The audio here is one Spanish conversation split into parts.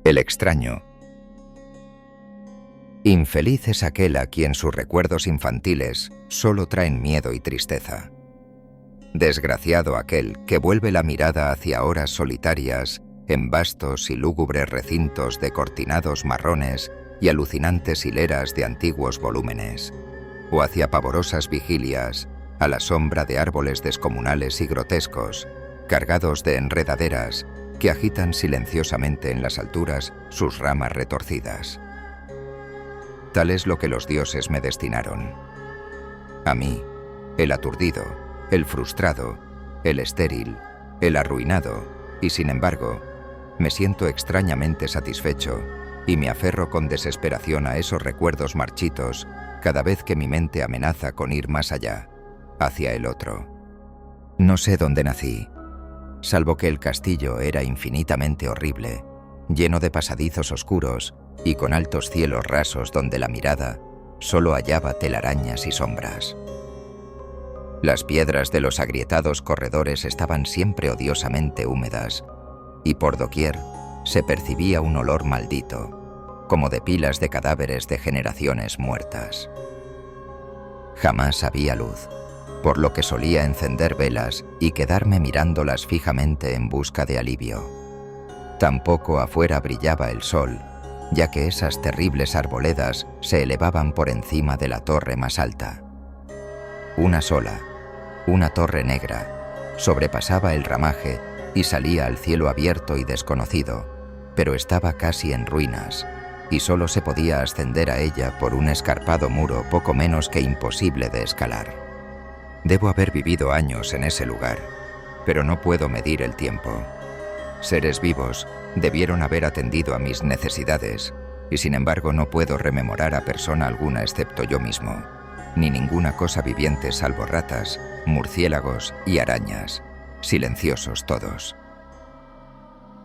El extraño. Infeliz es aquel a quien sus recuerdos infantiles solo traen miedo y tristeza. Desgraciado aquel que vuelve la mirada hacia horas solitarias en vastos y lúgubres recintos de cortinados marrones y alucinantes hileras de antiguos volúmenes, o hacia pavorosas vigilias a la sombra de árboles descomunales y grotescos, cargados de enredaderas que agitan silenciosamente en las alturas sus ramas retorcidas. Tal es lo que los dioses me destinaron. A mí, el aturdido, el frustrado, el estéril, el arruinado, y sin embargo, me siento extrañamente satisfecho y me aferro con desesperación a esos recuerdos marchitos cada vez que mi mente amenaza con ir más allá, hacia el otro. No sé dónde nací, salvo que el castillo era infinitamente horrible, lleno de pasadizos oscuros y con altos cielos rasos donde la mirada solo hallaba telarañas y sombras. Las piedras de los agrietados corredores estaban siempre odiosamente húmedas, y por doquier se percibía un olor maldito, como de pilas de cadáveres de generaciones muertas. Jamás había luz, por lo que solía encender velas y quedarme mirándolas fijamente en busca de alivio. Tampoco afuera brillaba el sol, ya que esas terribles arboledas se elevaban por encima de la torre más alta. Una sola, una torre negra, sobrepasaba el ramaje y salía al cielo abierto y desconocido, pero estaba casi en ruinas, y solo se podía ascender a ella por un escarpado muro poco menos que imposible de escalar. Debo haber vivido años en ese lugar, pero no puedo medir el tiempo. Seres vivos debieron haber atendido a mis necesidades, y sin embargo no puedo rememorar a persona alguna excepto yo mismo, ni ninguna cosa viviente salvo ratas, murciélagos y arañas, silenciosos todos.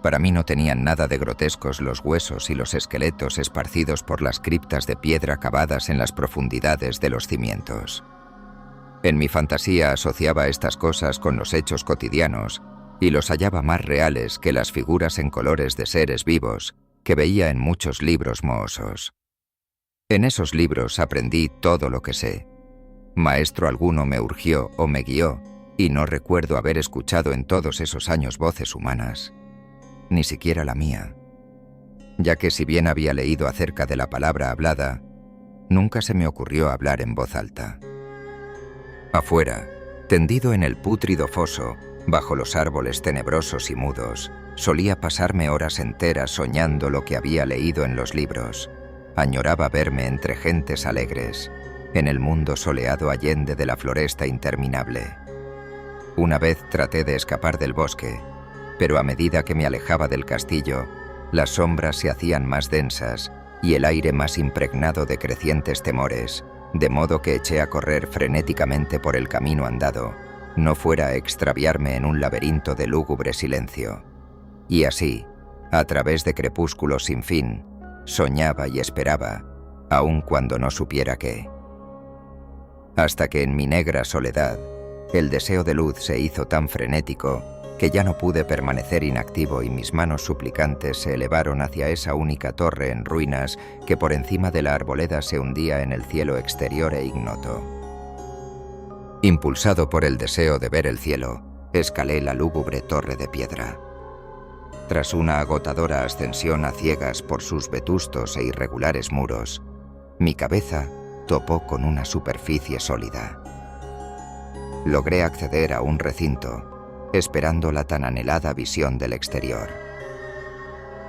Para mí no tenían nada de grotescos los huesos y los esqueletos esparcidos por las criptas de piedra cavadas en las profundidades de los cimientos. En mi fantasía asociaba estas cosas con los hechos cotidianos y los hallaba más reales que las figuras en colores de seres vivos que veía en muchos libros mohosos. En esos libros aprendí todo lo que sé. Maestro alguno me urgió o me guió, y no recuerdo haber escuchado en todos esos años voces humanas, ni siquiera la mía, ya que si bien había leído acerca de la palabra hablada, nunca se me ocurrió hablar en voz alta. Afuera, tendido en el pútrido foso, bajo los árboles tenebrosos y mudos, solía pasarme horas enteras soñando lo que había leído en los libros. Añoraba verme entre gentes alegres, en el mundo soleado allende de la floresta interminable. Una vez traté de escapar del bosque, pero a medida que me alejaba del castillo, las sombras se hacían más densas y el aire más impregnado de crecientes temores, de modo que eché a correr frenéticamente por el camino andado, no fuera a extraviarme en un laberinto de lúgubre silencio. Y así, a través de crepúsculos sin fin, soñaba y esperaba, aun cuando no supiera qué. Hasta que en mi negra soledad, el deseo de luz se hizo tan frenético que ya no pude permanecer inactivo y mis manos suplicantes se elevaron hacia esa única torre en ruinas que por encima de la arboleda se hundía en el cielo exterior e ignoto. Impulsado por el deseo de ver el cielo, escalé la lúgubre torre de piedra. Tras una agotadora ascensión a ciegas por sus vetustos e irregulares muros, mi cabeza topó con una superficie sólida. Logré acceder a un recinto, esperando la tan anhelada visión del exterior.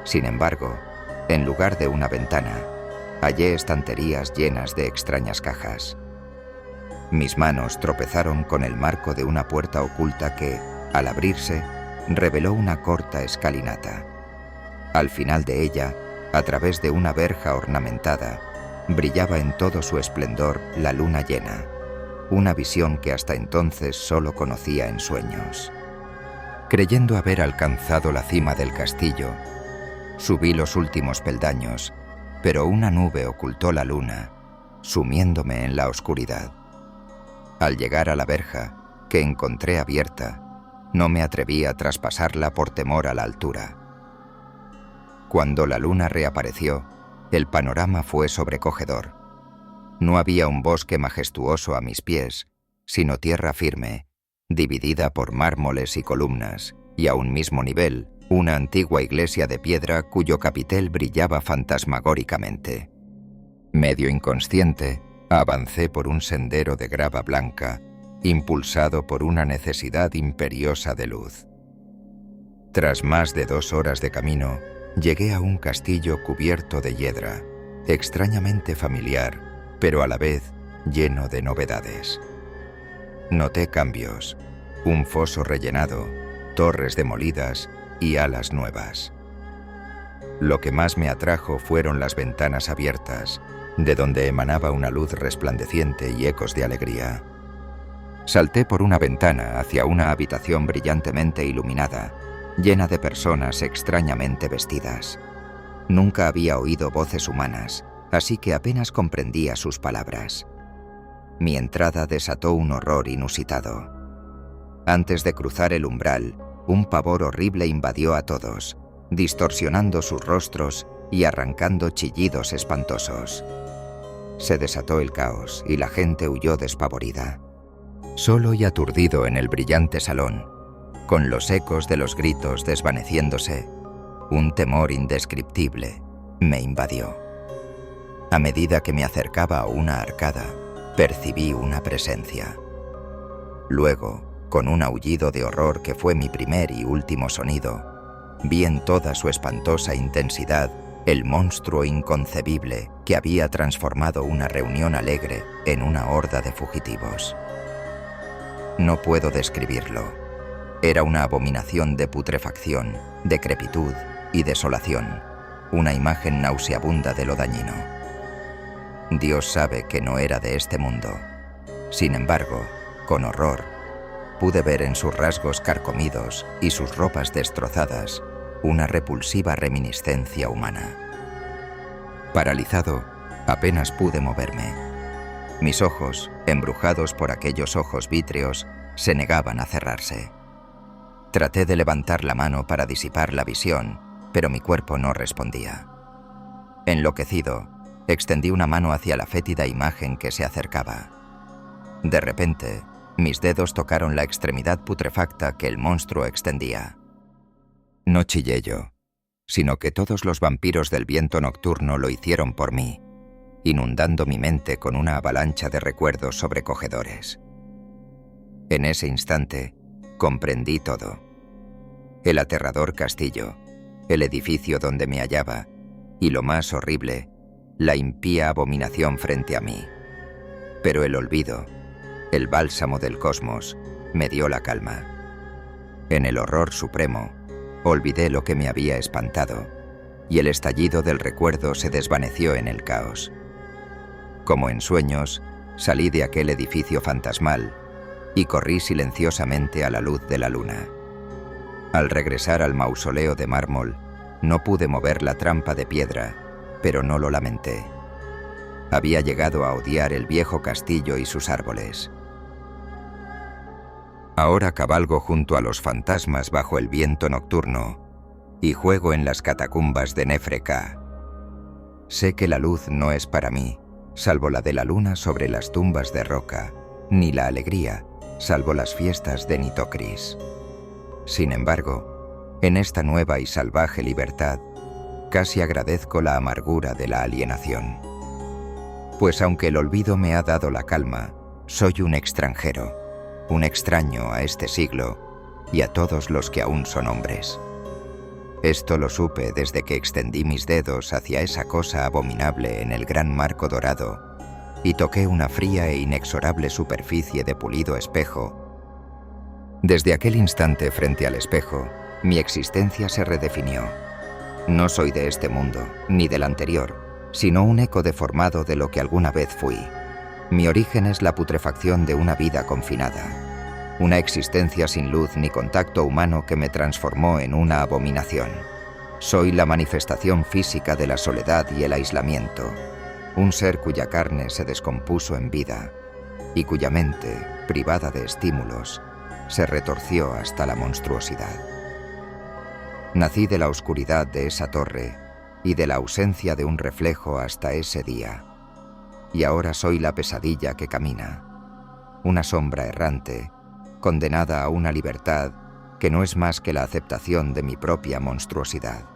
Sin embargo, en lugar de una ventana, hallé estanterías llenas de extrañas cajas. Mis manos tropezaron con el marco de una puerta oculta que, al abrirse, reveló una corta escalinata. Al final de ella, a través de una verja ornamentada, brillaba en todo su esplendor la luna llena, una visión que hasta entonces solo conocía en sueños. Creyendo haber alcanzado la cima del castillo, subí los últimos peldaños, pero una nube ocultó la luna, sumiéndome en la oscuridad. Al llegar a la verja, que encontré abierta, no me atreví a traspasarla por temor a la altura. Cuando la luna reapareció, el panorama fue sobrecogedor. No había un bosque majestuoso a mis pies, sino tierra firme, dividida por mármoles y columnas, y a un mismo nivel, una antigua iglesia de piedra cuyo capitel brillaba fantasmagóricamente. Medio inconsciente, avancé por un sendero de grava blanca, impulsado por una necesidad imperiosa de luz. Tras más de 2 horas de camino, llegué a un castillo cubierto de hiedra, extrañamente familiar, pero a la vez lleno de novedades. Noté cambios, un foso rellenado, torres demolidas y alas nuevas. Lo que más me atrajo fueron las ventanas abiertas, de donde emanaba una luz resplandeciente y ecos de alegría. Salté por una ventana hacia una habitación brillantemente iluminada, llena de personas extrañamente vestidas. Nunca había oído voces humanas, así que apenas comprendía sus palabras. Mi entrada desató un horror inusitado. Antes de cruzar el umbral, un pavor horrible invadió a todos, distorsionando sus rostros y arrancando chillidos espantosos. Se desató el caos y la gente huyó despavorida. Solo y aturdido en el brillante salón, con los ecos de los gritos desvaneciéndose, un temor indescriptible me invadió. A medida que me acercaba a una arcada, percibí una presencia. Luego, con un aullido de horror que fue mi primer y último sonido, vi en toda su espantosa intensidad el monstruo inconcebible que había transformado una reunión alegre en una horda de fugitivos. No puedo describirlo. Era una abominación de putrefacción, decrepitud y desolación, una imagen nauseabunda de lo dañino. Dios sabe que no era de este mundo. Sin embargo, con horror, pude ver en sus rasgos carcomidos y sus ropas destrozadas una repulsiva reminiscencia humana. Paralizado, apenas pude moverme. Mis ojos, embrujados por aquellos ojos vítreos, se negaban a cerrarse. Traté de levantar la mano para disipar la visión, pero mi cuerpo no respondía. Enloquecido, extendí una mano hacia la fétida imagen que se acercaba. De repente, mis dedos tocaron la extremidad putrefacta que el monstruo extendía. No chillé yo, sino que todos los vampiros del viento nocturno lo hicieron por mí, inundando mi mente con una avalancha de recuerdos sobrecogedores. En ese instante, comprendí todo. El aterrador castillo, el edificio donde me hallaba, y lo más horrible, la impía abominación frente a mí. Pero el olvido, el bálsamo del cosmos, me dio la calma. En el horror supremo, olvidé lo que me había espantado, y el estallido del recuerdo se desvaneció en el caos. Como en sueños, salí de aquel edificio fantasmal y corrí silenciosamente a la luz de la luna. Al regresar al mausoleo de mármol, no pude mover la trampa de piedra, pero no lo lamenté. Había llegado a odiar el viejo castillo y sus árboles. Ahora cabalgo junto a los fantasmas bajo el viento nocturno y juego en las catacumbas de Nefre-Ka. Sé que la luz no es para mí, salvo la de la luna sobre las tumbas de roca, ni la alegría, salvo las fiestas de Nitocris. Sin embargo, en esta nueva y salvaje libertad, casi agradezco la amargura de la alienación. Pues aunque el olvido me ha dado la calma, soy un extranjero, un extraño a este siglo y a todos los que aún son hombres. Esto lo supe desde que extendí mis dedos hacia esa cosa abominable en el gran marco dorado y toqué una fría e inexorable superficie de pulido espejo. Desde aquel instante frente al espejo, mi existencia se redefinió. No soy de este mundo, ni del anterior, sino un eco deformado de lo que alguna vez fui. Mi origen es la putrefacción de una vida confinada, una existencia sin luz ni contacto humano que me transformó en una abominación. Soy la manifestación física de la soledad y el aislamiento, un ser cuya carne se descompuso en vida y cuya mente, privada de estímulos, se retorció hasta la monstruosidad. Nací de la oscuridad de esa torre y de la ausencia de un reflejo hasta ese día. Y ahora soy la pesadilla que camina, una sombra errante, condenada a una libertad que no es más que la aceptación de mi propia monstruosidad.